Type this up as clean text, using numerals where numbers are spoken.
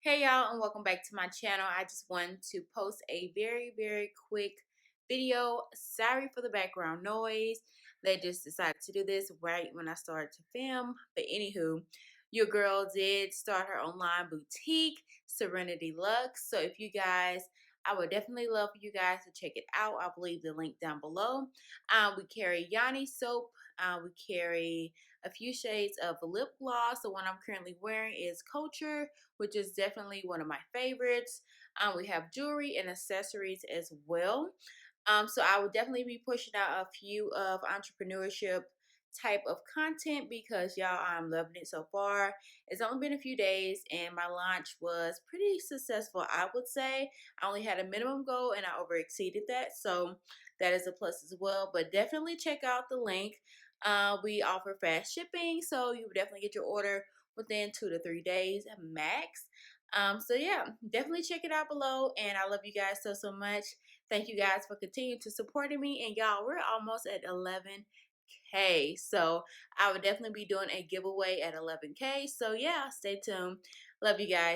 Hey y'all, and welcome back to my channel. I just wanted to post a very quick video. Sorry for the background noise. They just decided to do this right when I started to film. But anywho, your girl did start her online boutique, Serenity Lux. So if you guys, I would definitely love for you guys to check it out. I'll leave the link down below. We carry Yoni soap. We carry a few shades of lip gloss. The one I'm currently wearing is Culture, which is definitely one of my favorites. We have jewelry and accessories as well. So I will definitely be pushing out a few of entrepreneurship type of content because y'all, I'm loving it so far. It's only been a few days and my launch was pretty successful, I would say. I only had a minimum goal and I over exceeded that, so that is a plus as well. But definitely check out the link. We offer fast shipping, so you will definitely get your order within 2 to 3 days max. So yeah, definitely check it out below. And I love you guys so much. Thank you guys for continuing to supporting me. And y'all, we're almost at 11K. So I would definitely be doing a giveaway at 11K. So yeah, stay tuned. Love you guys.